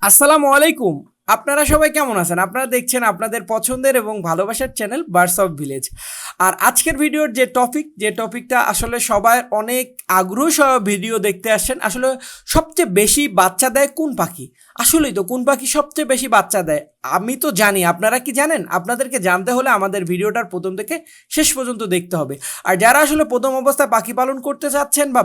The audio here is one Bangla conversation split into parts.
আসসালামু আলাইকুম। আপনারা সবাই কেমন আছেন? আপনারা দেখছেন আপনাদের পছন্দের এবং ভালোবাসার চ্যানেল বার্ডস অফ ভিলেজ। আর আজকের ভিডিওর যে টপিকটা আসলে সবাই অনেক আগ্রহ সহ ভিডিও দেখতে আসছেন। আসলে সবচেয়ে বেশি বাচ্চা দেয় কোন পাখি? আসলেই তো কোন পাখি সবচেয়ে বেশি বাচ্চা দেয়? আমি তো জানি, আপনারা কি জানেন? আপনাদেরকে জানতে হলে আমাদের ভিডিওটার প্রথম থেকে শেষ পর্যন্ত দেখতে হবে। আর যারা আসলে প্রথম অবস্থায় পাখি পালন করতে চাচ্ছেন বা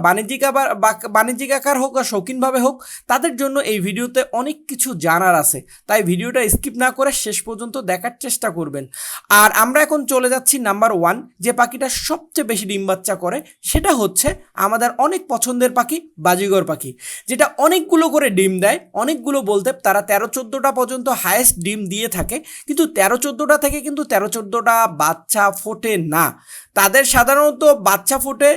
বাণিজ্যিক আকার হোক বা শৌখিনভাবে হোক, তাদের জন্য এই ভিডিওতে অনেক কিছু জানার আছে। তাই ভিডিওটা স্কিপ না করে শেষ পর্যন্ত দেখার চেষ্টা করবেন। আর আমরা এখন চলে যাচ্ছি নাম্বার 1, যে পাখিটা সবচেয়ে বেশি ডিম বাচ্চা করে সেটা হচ্ছে আমাদের অনেক পছন্দের পাখি বাজিগর পাখি, যেটা অনেকগুলো করে ডিম দেয়। অনেকগুলো বলতে তারা 13-14টা পর্যন্ত হায়েস্ট ডিম দিয়ে থাকে, কিন্তু 13-14টা থেকে কিন্তু 13-14টা বাচ্চা ফোটে না। তাদের সাধারণত বাচ্চা ফোটে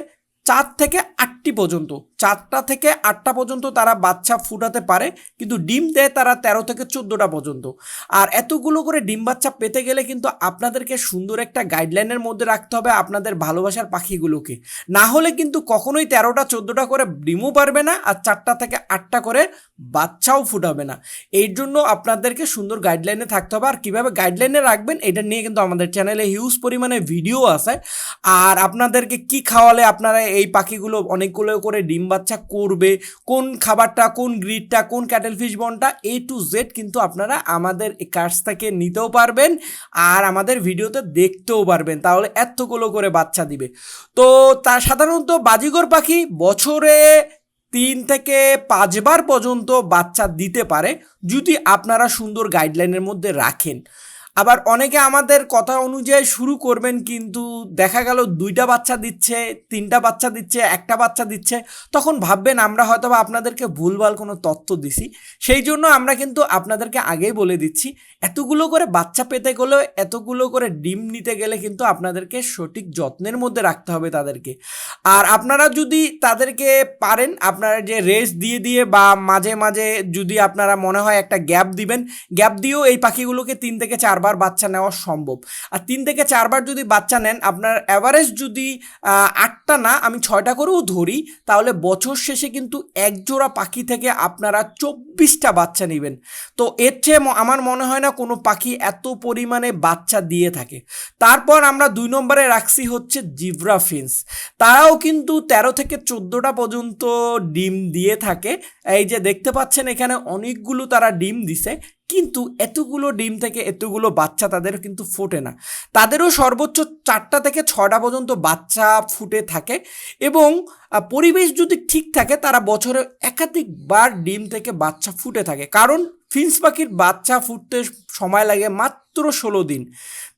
4 থেকে 8টি পর্যন্ত, 4টা থেকে 8টা পর্যন্ত তারা বাচ্চা ফুটাতে পারে, কিন্তু ডিম দেয় তারা 13 থেকে 14টা পর্যন্ত। আর এতগুলো করে ডিম বাচ্চা পেতে গেলে কিন্তু আপনাদেরকে সুন্দর একটা গাইডলাইনের মধ্যে রাখতে হবে আপনাদের ভালোবাসার পাখিগুলোকে। না হলে কিন্তু কখনোই 13টা 14টা করে ডিমও পারবে না, আর 4টা থেকে 8টা করে বাচ্চাও ফুটাবে না। এই জন্য আপনাদেরকে সুন্দর গাইডলাইনে থাকতে হবে। আর কীভাবে গাইডলাইনে রাখবেন এটা নিয়ে কিন্তু আমাদের চ্যানেলে হিউজ পরিমাণে ভিডিও আছে। আর আপনাদেরকে কি খাওয়ালে আপনারা এই পাখিগুলো অনেকগুলো করে ডিম বাচ্চা করবে, কোন খাবারটা, কোন গ্রিডটা, কোন ক্যাটেল ফিশ বনটা, A to Z কিন্তু আপনারা আমাদের কাছ থেকে নিতেও পারবেন আর আমাদের ভিডিওতে দেখতেও পারবেন। তাহলে এতগুলো করে বাচ্চা দিবে। তো তা সাধারণত বাজিগর পাখি বছরে 3 থেকে 5 বার পর্যন্ত বাচ্চা দিতে পারে, যদি আপনারা সুন্দর গাইডলাইনের মধ্যে রাখেন। আবার অনেকে আমাদের কথা অনুযায়ী শুরু করবেন, কিন্তু দেখা গেল 2টা বাচ্চা দিচ্ছে, 3টা বাচ্চা দিচ্ছে, একটা বাচ্চা দিচ্ছে, তখন ভাববেন আমরা হয়তো বা আপনাদেরকে ভুলভাল কোনো তথ্য দিছি। সেই জন্য আমরা কিন্তু আপনাদেরকে আগেই বলে দিচ্ছি, এতগুলো করে বাচ্চা পেতে গেলে, এতগুলো করে ডিম নিতে গেলে কিন্তু আপনাদেরকে সঠিক যত্নের মধ্যে রাখতে হবে তাদেরকে। আর আপনারা যদি তাদেরকে পারেন, আপনারা যে রেস্ট দিয়ে দিয়ে বা মাঝে মাঝে যদি আপনারা মনে হয় একটা গ্যাপ দিবেন, গ্যাপ দিয়েও এই পাখিগুলোকে 3 থেকে 4 বার বাচ্চা নেওয়া সম্ভব। আর 3 থেকে 4 বার যদি বাচ্চা নেন, আপনার অ্যাভারেজ যদি 8টা না, আমি 6টা করেও ধরি, তাহলে বছর শেষে কিন্তু এক জোড়া পাখি থেকে আপনারা 24টা বাচ্চা নেবেন। তো এর চেয়ে আমার মনে হয় না কোনো পাখি এত পরিমাণে বাচ্চা দিয়ে থাকে। তারপর আমরা 2 নম্বরে রাখছি হচ্ছে জিব্রা ফিন্স। তারাও কিন্তু 13 থেকে 14টা পর্যন্ত ডিম দিয়ে থাকে। এই যে দেখতে পাচ্ছেন এখানে অনেকগুলো তারা ডিম দিছে, কিন্তু এতগুলো ডিম থেকে এতগুলো বাচ্চা তাদের কিন্তু ফোটে না। তাদেরও সর্বোচ্চ 4টা থেকে 6টা পর্যন্ত বাচ্চা ফুটে থাকে। এবং পরিবেশ যদি ঠিক থাকে, তারা বছরে একাধিকবার ডিম থেকে বাচ্চা ফুটে থাকে। কারণ ফিন্স পাখির বাচ্চা ফুটতে সময় লাগে মাত্র 16 দিন।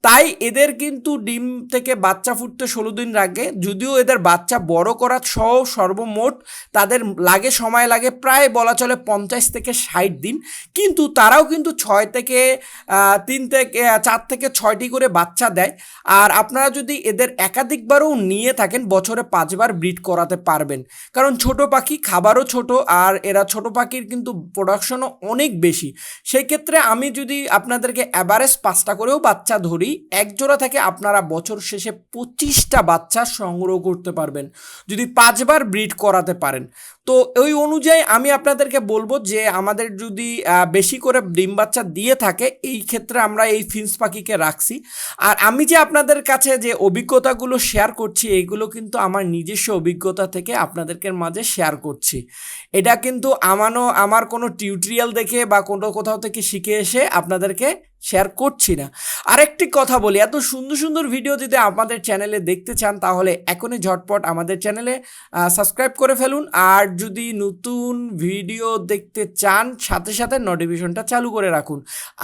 তাই এদের কিন্তু ডিম থেকে বাচ্চা ফুটতে 16 দিন লাগে। যদিও এদের বাচ্চা বড় করা সহ সর্বমোট তাদের সময় লাগে প্রায় বলা চলে 50 থেকে 60 দিন। কিন্তু তারাও কিন্তু 4 থেকে 6টি করে বাচ্চা দেয়। আর আপনারা যদি এদের একাধিকবারও নিয়ে থাকেন, বছরে 5 বার ব্রিড করাতে পারবেন। কারণ ছোট পাখি, খাবারও ছোট, আর এরা ছোট পাখির কিন্তু প্রোডাকশনও অনেক বেশি। সেই ক্ষেত্রে আমি যদি আপনাদেরকে অ্যাভারেজ 5টা করেও বাচ্চা ধরি, এক জোড়া থেকে আপনারা বছর শেষে 25টা বাচ্চা সংগ্রহ করতে পারবেন, যদি 5 বার ব্রিড করাতে পারেন। তো ওই অনুযায়ী আমি আপনাদেরকে বলবো যে আমাদের যদি বেশি করে ডিম বাচ্চা দিয়ে থাকে, এই ক্ষেত্রে আমরা এই ফিন্স পাখিকে রাখছি। আর আমি যে আপনাদের কাছে যে অভিজ্ঞতাগুলো শেয়ার করছি, এইগুলো কিন্তু আমার নিজস্ব অভিজ্ঞতা থেকে আপনাদেরকে মাঝে শেয়ার করছি। এটা কিন্তু আমার কোনো টিউটোরিয়াল দেখে বা কোনো কোথাও থেকে শিখে এসে আপনাদেরকে শেয়ার করছি না। আরেকটি কথা বলি, এত সুন্দর সুন্দর ভিডিও যদি আমাদের চ্যানেলে দেখতে চান, তাহলে এখনই ঝটপট আমাদের চ্যানেলে সাবস্ক্রাইব করে ফেলুন। আর যদি নতুন ভিডিও দেখতে চান, সাথে সাথে নোটিফিকেশনটা চালু করে রাখুন।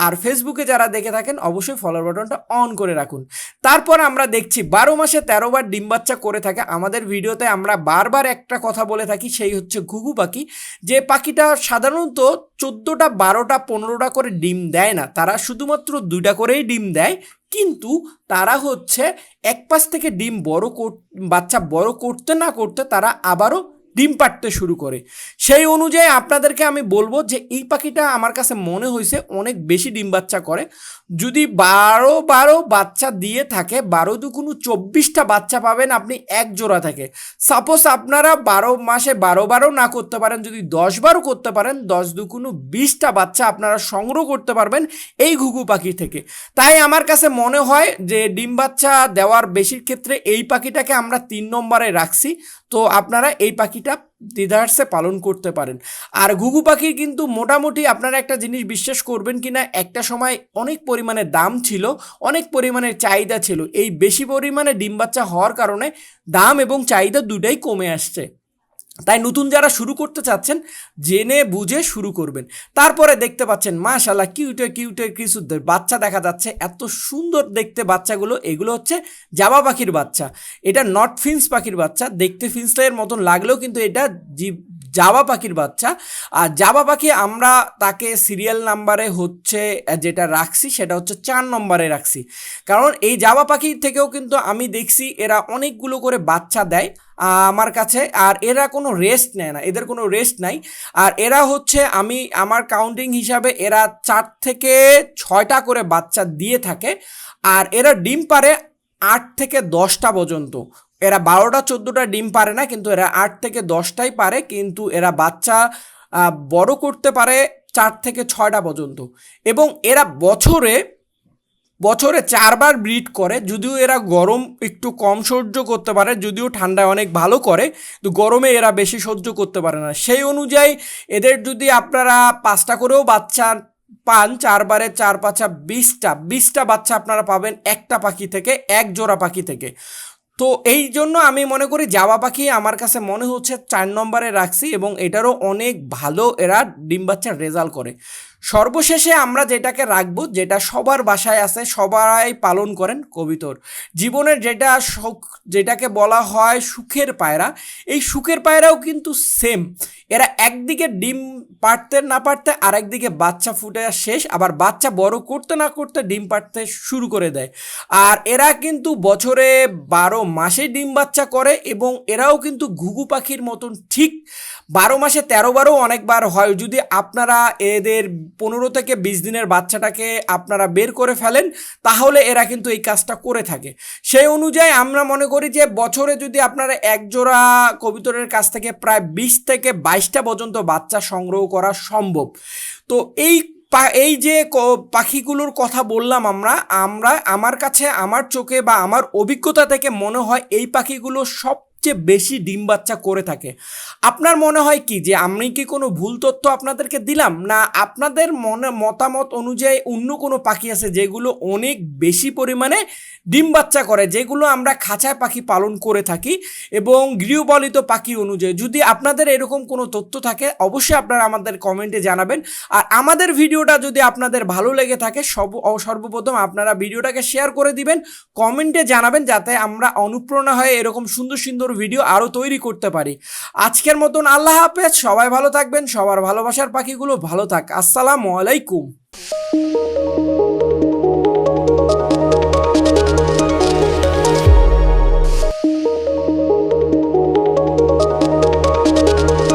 আর ফেসবুকে যারা দেখে থাকেন, অবশ্যই ফলোর বাটনটা অন করে রাখুন। তারপর আমরা দেখছি 12 মাসে 13 বার ডিম বাচ্চা করে থাকে। আমাদের ভিডিওতে আমরা বারবার একটা কথা বলে থাকি, সেই হচ্ছে ঘুঘু পাখি। যে পাখিটা সাধারণত 14টা 12টা 15টা করে ডিম দেয় না, তারা শুধুমাত্র 2টা করেই ডিম দেয়। কিন্তু তারা হচ্ছে এক পাশ থেকে বাচ্চা বড় করতে না করতে তারা আবারও ডিম পাড়তে শুরু করে। সেই অনুযায়ী আপনাদেরকে আমি বলবো যে এই পাখিটা আমার কাছে মনে হয়েছে অনেক বেশি ডিম বাচ্চা করে। যদি 12 বাচ্চা দিয়ে থাকে, 12×2=24টা বাচ্চা পাবেন আপনি এক জোড়া থেকে। সাপোজ আপনারা 12 মাসে 12 না করতে পারেন, যদি 10 করতে পারেন, 10×2=20টা বাচ্চা আপনারা সংগ্রহ করতে পারবেন এই ঘুঘু পাখি থেকে। তাই আমার কাছে মনে হয় যে ডিম বাচ্চা দেওয়ার বেশির ক্ষেত্রে এই পাখিটাকে আমরা 3 নম্বরে রাখছি। তো আপনারা এই পাখিটা দ্বিধার্সে পালন করতে পারেন। আর ঘুঘু পাখির কিন্তু মোটামুটি আপনারা একটা জিনিস বিশ্বাস করবেন কি না, একটা সময় অনেক পরিমাণে দাম ছিল, অনেক পরিমাণে চাহিদা ছিল। এই বেশি পরিমাণে ডিম বাচ্চা হওয়ার কারণে দাম এবং চাহিদা দুটাই কমে আসছে। তাই নতুন যারা শুরু করতে চাচ্ছেন জেনে বুঝে শুরু করবেন। তারপরে দেখতে পাচ্ছেন মাশাআল্লাহ কিউটে কিছু বাচ্চা দেখা যাচ্ছে, এত সুন্দর দেখতে বাচ্চাগুলো। এগুলো হচ্ছে জাবা পাখির বাচ্চা। এটা নট ফিন্স পাখির বাচ্চা, দেখতে ফিন্সের মতন লাগলেও কিন্তু এটা জাবা পাখির বাচ্চা। আর জাবা পাখি আমরা তাকে সিরিয়াল নাম্বারে হচ্ছে যেটা রাখছি সেটা হচ্ছে 4 নম্বরে রাখছি। কারণ এই জাবা পাখি থেকেও কিন্তু আমি দেখছি এরা অনেকগুলো করে বাচ্চা দেয় আমার কাছে, আর এরা কোনো রেস্ট নেয় না, এদের কোনো রেস্ট নাই। আর এরা হচ্ছে আমার কাউন্টিং হিসাবে এরা 4 থেকে 6টা করে বাচ্চা দিয়ে থাকে। আর এরা ডিম পারে 8 থেকে 10টা পর্যন্ত। এরা 12টা-14টা ডিম পারে না, কিন্তু এরা 8 থেকে 10টাই পারে। কিন্তু এরা বাচ্চা বড় করতে পারে 4 থেকে 6টা পর্যন্ত। এবং এরা বছরে 4বার ব্রিড করে। যদিও এরা গরম একটু কম সহ্য করতে পারে, যদিও ঠান্ডায় অনেক ভালো করে, তো গরমে এরা বেশি সহ্য করতে পারে না। সেই অনুযায়ী এদের যদি আপনারা 5টা করেও বাচ্চা পান, 4বারে 4×5 20টা বাচ্চা আপনারা পাবেন একটা পাখি থেকে, এক জোড়া পাখি থেকে। তো এই জন্য আমি মনে করি জাবা পাখি আমার কাছে মনে হচ্ছে 4 নম্বরে রাখছি, এবং এটারও অনেক ভালো এরা ডিম বাচ্চার রেজাল্ট করে। সর্বশেষে আমরা যেটাকে রাখবো, যেটা সবার বাসায় আছে, সবাই পালন করেন, কবিতর। জীবনের যেটাকে বলা হয় সুখের পায়রা, এই সুখের পায়রাও কিন্তু সেম। এরা একদিকে ডিম পাড়তে না পারতে আরেকদিকে বাচ্চা ফুটে শেষ, আবার বাচ্চা বড় করতে না করতে ডিম পাড়তে শুরু করে দেয়। আর এরা কিন্তু বছরে 12 মাসে ডিম বাচ্চা করে, এবং এরাও কিন্তু ঘুঘু পাখির মতন ঠিক 12 মাসে 13বারও অনেকবার হয়। যদি আপনারা এদের 15 থেকে 20 দিনের বাচ্চাটাকে আপনারা বের করে ফেলেন, তাহলে এরা কিন্তু এই কাজটা করে থাকে। সেই অনুযায়ী আমরা মনে করি যে বছরে যদি আপনারা এক জোড়া কবুতরের কাছ থেকে প্রায় 20 থেকে 22টা পর্যন্ত বাচ্চা সংগ্রহ করা সম্ভব। তো এই যে পাখিগুলোর কথা বললাম আমার কাছে, আমার চোখে বা আমার অভিজ্ঞতা থেকে মনে হয় এই পাখিগুলো সবচেয়ে বেশি ডিম বাচ্চা করে থাকে। আপনার মনে হয় কি যে আমি কি কোনো ভুল তথ্য আপনাদেরকে দিলাম, না আপনাদের মতামত অনুযায়ী অন্য কোনো পাখি আছে যেগুলো অনেক বেশি পরিমাণে ডিম বাচ্চা করে, যেগুলো আমরা খাঁচায় পাখি পালন করে থাকি এবং গৃহপালিত পাখি অনুযায়ী? যদি আপনাদের এরকম কোনো তথ্য থাকে অবশ্যই আপনারা আমাদের কমেন্টে জানাবেন। আর আমাদের ভিডিওটা যদি আপনাদের ভালো লেগে থাকে সর্বপ্রথম আপনারা ভিডিওটাকে শেয়ার করে দিবেন, কমেন্টে জানাবেন, যাতে আমরা অনুপ্রেরণা হয়ে এরকম সুন্দর সুন্দর ভিডিও আরও তৈরি করতে পারি। আজকের মতন আল্লাহ হাফেজ, সবাই ভালো থাকবেন, সবার ভালোবাসার পাখিগুলো ভালো থাক। আসসালামু আলাইকুম।